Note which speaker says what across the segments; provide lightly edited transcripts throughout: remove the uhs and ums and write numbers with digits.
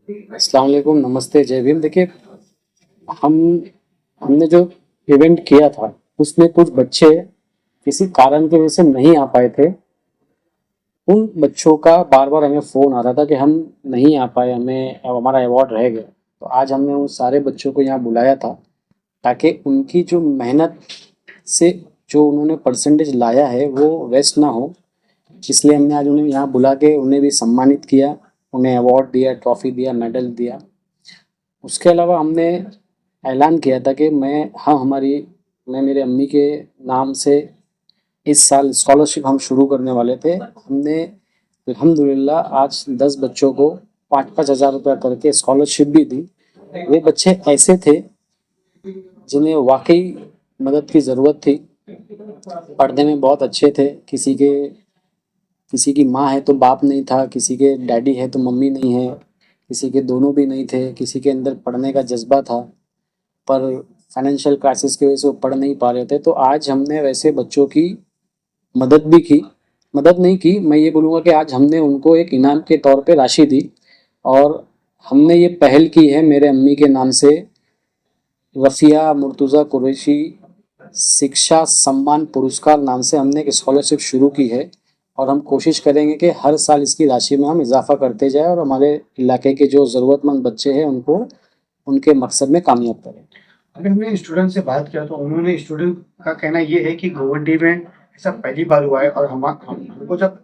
Speaker 1: अस्सलाम वालेकुम, नमस्ते, जय भीम। देखिए, हम हमने जो इवेंट किया था, उसमें कुछ बच्चे किसी कारण की वजह से नहीं आ पाए थे। उन बच्चों का बार-बार हमें फ़ोन आ रहा था कि हम नहीं आ पाए, हमें अब हमारा अवार्ड रह गया। तो आज हमने उन सारे बच्चों को यहाँ बुलाया था, ताकि उनकी जो मेहनत से जो उन्होंने परसेंटेज लाया है, वो वेस्ट ना हो। इसलिए हमने आज उन्हें यहाँ बुला के उन्हें भी सम्मानित किया, उन्हें अवार्ड दिया, ट्रॉफ़ी दिया, मेडल दिया। उसके अलावा हमने ऐलान किया था कि मैं मेरे अम्मी के नाम से इस साल स्कॉलरशिप हम शुरू करने वाले थे। हमने अल्हम्दुलिल्लाह आज 10 बच्चों को 5-5 हज़ार रुपया करके स्कॉलरशिप भी दी। वे बच्चे ऐसे थे जिन्हें वाकई मदद की ज़रूरत थी। पढ़ने में बहुत अच्छे थे, किसी की माँ है तो बाप नहीं था, किसी के डैडी है तो मम्मी नहीं है, किसी के दोनों भी नहीं थे, किसी के अंदर पढ़ने का जज्बा था, पर फाइनेंशियल क्राइसिस की वजह से वो पढ़ नहीं पा रहे थे। तो आज हमने वैसे बच्चों की मदद भी की, मदद नहीं की, मैं ये बोलूँगा कि आज हमने उनको एक इनाम के तौर पे राशि दी। और हमने ये पहल की है मेरे अम्मी के नाम से, रफ़िया मुर्तज़ा कुरैशी शिक्षा सम्मान पुरस्कार नाम से हमने एक स्कॉलरशिप शुरू की है। और हम कोशिश करेंगे कि हर साल इसकी राशि में हम इजाफ़ा करते जाएँ और हमारे इलाके के जो ज़रूरतमंद बच्चे हैं उनको उनके मकसद में कामयाब करें।
Speaker 2: अभी हमने स्टूडेंट से बात किया तो उन्होंने स्टूडेंट का कहना ये है कि गोवंडी में ऐसा पहली बार हुआ है और हमको जब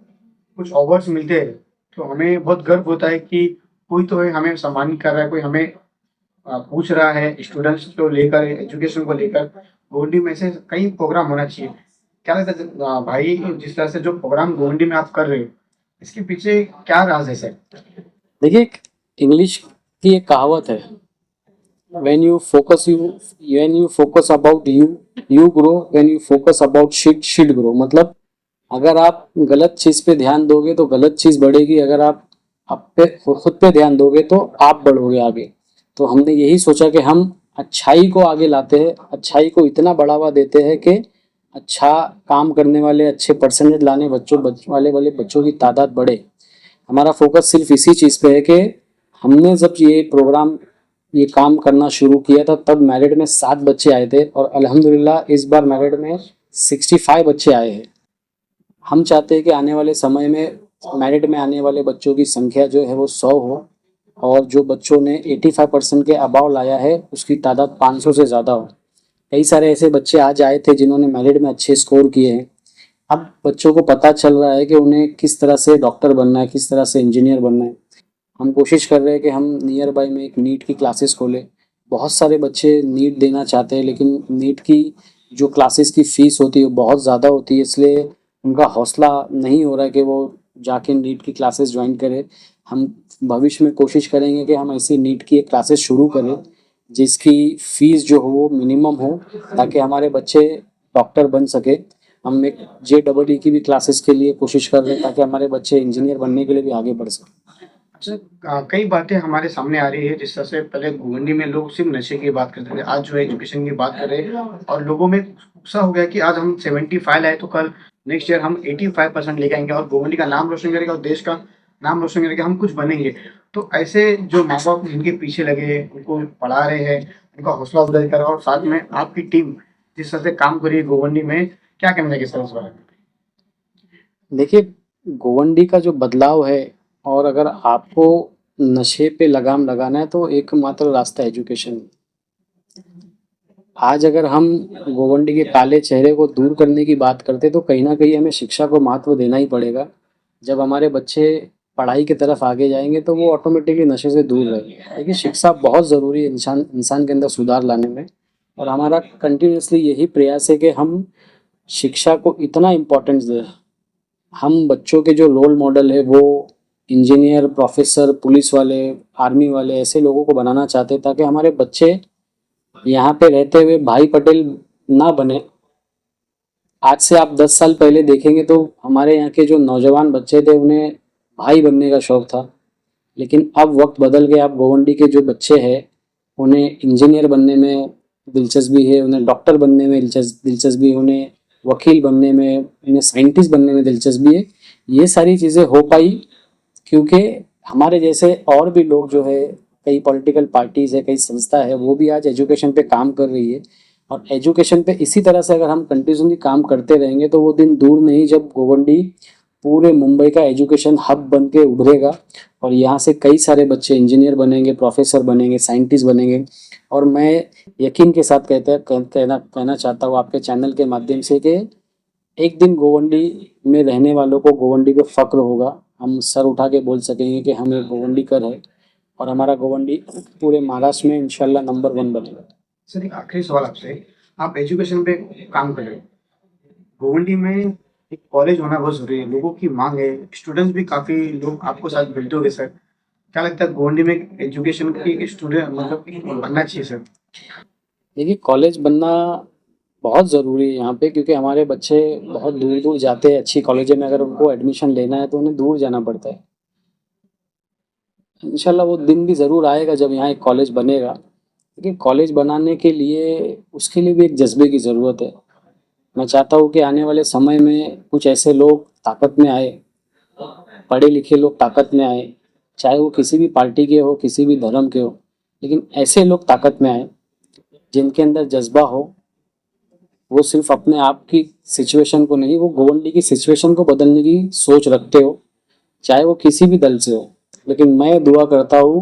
Speaker 2: कुछ अवार्ड्स मिलते हैं तो हमें बहुत गर्व होता है कि कोई तो है हमें सम्मानित कर रहा है, कोई हमें पूछ रहा है स्टूडेंट्स को लेकर, एजुकेशन को लेकर। गोवंडी में ऐसे कई प्रोग्राम होना चाहिए। क्या लगता है भाई, जिस तरह से जो प्रोग्राम गोवंडी में आप कर रहे हो इसके पीछे क्या राज है सर?
Speaker 1: देखिए, इंग्लिश की एक कहावत है, when you focus about you grow, when you focus about shit grow। मतलब अगर आप गलत चीज़ पे ध्यान दोगे तो गलत चीज़ बढ़ेगी, अगर आप पे खुद पे ध्यान दोगे तो आप बढ़ोगे आगे। तो हमने यही सोचा कि हम अच्छाई को आगे लाते हैं, अच्छाई को इतना बढ़ावा देते हैं कि अच्छा काम करने वाले, अच्छे परसेंटेज लाने वाले बच्चों की तादाद बढ़े। हमारा फोकस सिर्फ इसी चीज़ पे है कि हमने जब ये काम करना शुरू किया था तब मेरिट में 7 बच्चे आए थे और अल्हम्दुलिल्लाह इस बार मेरिट में 65 बच्चे आए हैं। हम चाहते हैं कि आने वाले समय में मेरिट में आने वाले बच्चों की संख्या जो है वो 100 हो, और जो बच्चों ने 85% के अबाव लाया है उसकी तादाद 500 से ज़्यादा हो। कई सारे ऐसे बच्चे आज आए थे जिन्होंने मेरिट में अच्छे स्कोर किए हैं। अब बच्चों को पता चल रहा है कि उन्हें किस तरह से डॉक्टर बनना है, किस तरह से इंजीनियर बनना है। हम कोशिश कर रहे हैं कि हम नियर बाय में एक नीट की क्लासेस खोलें। बहुत सारे बच्चे नीट देना चाहते हैं, लेकिन नीट की जो क्लासेस की फ़ीस होती है वो बहुत ज़्यादा होती है, इसलिए उनका हौसला नहीं हो रहा है कि वो जाके नीट की क्लासेस ज्वाइन करें। हम भविष्य में कोशिश करेंगे कि हम ऐसी नीट की एक क्लासेस शुरू करें जिसकी फ़ीस जो हो वो मिनिमम हो, ताकि हमारे बच्चे डॉक्टर बन सके। हम एक JEE की भी क्लासेस के लिए कोशिश कर रहे हैं ताकि हमारे बच्चे इंजीनियर बनने के लिए भी आगे बढ़ सकें।
Speaker 2: अच्छा, कई बातें हमारे सामने आ रही है जिस तरह से पहले घुगंडी में लोग सिर्फ नशे की बात करते थे, आज जो है एजुकेशन की बात कर रहे हैं और लोगों में उत्साह हो गया कि आज हम 75 लाए तो कल नेक्स्ट ईयर हम 85% लेके आएंगे और घुगंडी का नाम रोशन करेंगे और देश का नाम रोशन करेंगे, हम कुछ बनेंगे। तो ऐसे जो माँ बाप इनके पीछे लगे, उनको पढ़ा रहे हैं, उनका हौसला अफजाई करा और साथ में आपकी टीम जिस तरह से काम करी है घुगंडी में, क्या कहना चाहिए सर इस बारे में?
Speaker 1: देखिए, गोवंडी का जो बदलाव है, और अगर आपको नशे पे लगाम लगाना है तो एकमात्र रास्ता एजुकेशन है। आज अगर हम गोवंडी के काले चेहरे को दूर करने की बात करते तो कहीं ना कहीं हमें शिक्षा को महत्व देना ही पड़ेगा। जब हमारे बच्चे पढ़ाई की तरफ आगे जाएंगे तो वो ऑटोमेटिकली नशे से दूर रहेंगे। देखिए, शिक्षा बहुत ज़रूरी है इंसान इंसान के अंदर सुधार लाने में, और हमारा कंटिन्यूसली यही प्रयास है कि हम शिक्षा को इतना इम्पोर्टेंस दें। हम बच्चों के जो रोल मॉडल है वो इंजीनियर, प्रोफेसर, पुलिस वाले, आर्मी वाले ऐसे लोगों को बनाना चाहते हैं ताकि हमारे बच्चे यहाँ पे रहते हुए भाई पटेल ना बने। आज से आप 10 साल पहले देखेंगे तो हमारे यहाँ के जो नौजवान बच्चे थे उन्हें भाई बनने का शौक था, लेकिन अब वक्त बदल गया। अब गोवंडी के जो बच्चे हैं उन्हें इंजीनियर बनने में दिलचस्पी है, उन्हें डॉक्टर बनने में दिलचस्पी है, उन्हें वकील बनने में, उन्हें साइंटिस्ट बनने में दिलचस्पी है। ये सारी चीज़ें हो पाई क्योंकि हमारे जैसे और भी लोग जो है, कई पॉलिटिकल पार्टीज है, कई संस्था है, वो भी आज एजुकेशन पे काम कर रही है। और एजुकेशन पे इसी तरह से अगर हम कंटिन्यूसली काम करते रहेंगे तो वो दिन दूर नहीं जब गोवंडी पूरे मुंबई का एजुकेशन हब बन के उभरेगा और यहाँ से कई सारे बच्चे इंजीनियर बनेंगे, प्रोफेसर बनेंगे, साइंटिस्ट बनेंगे। और मैं यकीन के साथ कहना चाहता हूँ आपके चैनल के माध्यम से कि एक दिन गोवंडी में रहने वालों को गोवंडी पे फक्र होगा। हम सर उठा के बोल सकेंगे कि हम एक गोवंडी कर है और हमारा गोवंडी पूरे महाराष्ट्र में इंशाल्लाह नंबर 1 बनेगा।
Speaker 2: सर एक आखिरी सवाल आपसे, आप एजुकेशन पे काम कर रहे हो, गोवंडी में एक कॉलेज होना बहुत जरूरी है, लोगों की मांग है, स्टूडेंट्स भी काफी लोग आपको साथ मिलते होंगे सर, क्या लगता है गोवंडी में एजुकेशन की स्टूडेंट मतलब बनना चाहिए सर?
Speaker 1: देखिए, कॉलेज बनना बहुत ज़रूरी है यहाँ पे, क्योंकि हमारे बच्चे बहुत दूर दूर जाते हैं अच्छी कॉलेज में। अगर उनको एडमिशन लेना है तो उन्हें दूर जाना पड़ता है। इंशाल्लाह वो दिन भी ज़रूर आएगा जब यहाँ एक कॉलेज बनेगा, लेकिन कॉलेज बनाने के लिए उसके लिए भी एक जज्बे की ज़रूरत है। मैं चाहता हूँ कि आने वाले समय में कुछ ऐसे लोग ताकत में आए, पढ़े लिखे लोग ताकत में आए, चाहे वो किसी भी पार्टी के हो, किसी भी धर्म के हो, लेकिन ऐसे लोग ताकत में आए जिनके अंदर जज्बा हो। वो सिर्फ अपने आप की सिचुएशन को नहीं, वो गोवंडी की सिचुएशन को बदलने की सोच रखते हो, चाहे वो किसी भी दल से हो। लेकिन मैं दुआ करता हूँ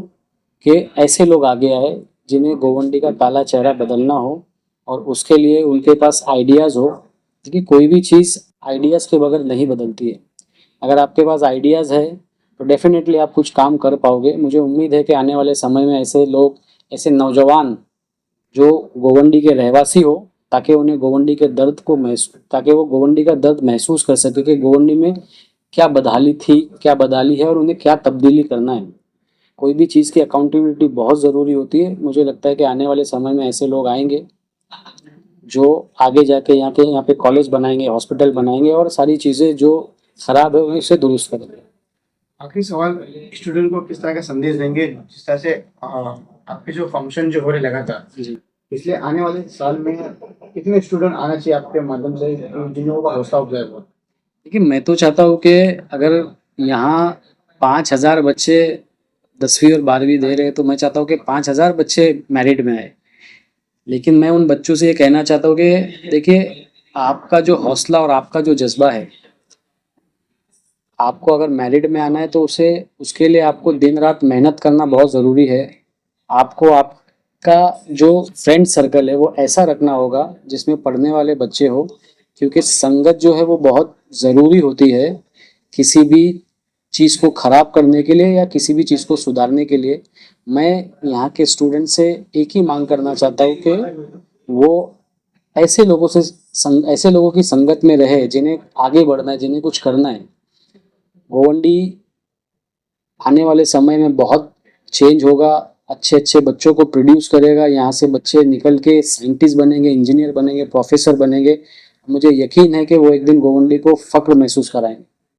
Speaker 1: कि ऐसे लोग आगे आए जिन्हें गोवंडी का काला चेहरा बदलना हो और उसके लिए उनके पास आइडियाज़ हो, क्योंकि कोई भी चीज़ आइडियाज़ के बगैर नहीं बदलती है। अगर आपके पास आइडियाज़ है तो डेफिनेटली आप कुछ काम कर पाओगे। मुझे उम्मीद है कि आने वाले समय में ऐसे लोग, ऐसे नौजवान जो गोवंडी के रहवासी हो, ताकि उन्हें गोवंडी के दर्द को ताकि वो गोवंडी का दर्द महसूस कर सके कि गोवंडी में क्या बदहाली थी, क्या बदहाली है और उन्हें क्या तब्दीली करना है। कोई भी चीज़ की अकाउंटेबिलिटी बहुत ज़रूरी होती है। मुझे लगता है कि आने वाले समय में ऐसे लोग आएंगे जो आगे जाके यहाँ पे कॉलेज बनाएंगे, हॉस्पिटल बनाएंगे और सारी चीज़ें जो खराब है उन्हें उसे दुरुस्त करेंगे।
Speaker 2: आखिरी सवाल, स्टूडेंट को किस तरह का संदेश देंगे जिस तरह से आपके जो फंक्शन जो हो रहे लगातार
Speaker 1: जी,
Speaker 2: इसलिए आने वाले साल में कितने स्टूडेंट आना चाहिए आपके माध्यम से जिन लोगों का हौसला अफजाई हो?
Speaker 1: लेकिन मैं तो चाहता हूँ कि अगर यहाँ 5,000 बच्चे 10वीं और 12वीं दे रहे हैं तो मैं चाहता हूँ कि 5,000 बच्चे मेरिट में आए। लेकिन मैं उन बच्चों से ये कहना चाहता हूँ कि देखिए, आपका जो हौसला और आपका जो जज्बा है, आपको अगर मेरिट में आना है तो उसके लिए आपको दिन रात मेहनत करना बहुत ज़रूरी है। आपको आपका जो फ्रेंड सर्कल है वो ऐसा रखना होगा जिसमें पढ़ने वाले बच्चे हो, क्योंकि संगत जो है वो बहुत ज़रूरी होती है किसी भी चीज़ को ख़राब करने के लिए या किसी भी चीज़ को सुधारने के लिए। मैं यहाँ के स्टूडेंट से एक ही मांग करना चाहता हूँ कि वो ऐसे लोगों की संगत में रहे जिन्हें आगे बढ़ना है, जिन्हें कुछ करना है। गोवंडी आने वाले समय में बहुत चेंज होगा, अच्छे अच्छे बच्चों को प्रोड्यूस करेगा। यहाँ से बच्चे निकल के साइंटिस्ट बनेंगे, इंजीनियर बनेंगे, प्रोफेसर बनेंगे। मुझे यकीन है कि वो एक दिन गोवंडी को फक्र महसूस कराएंगे।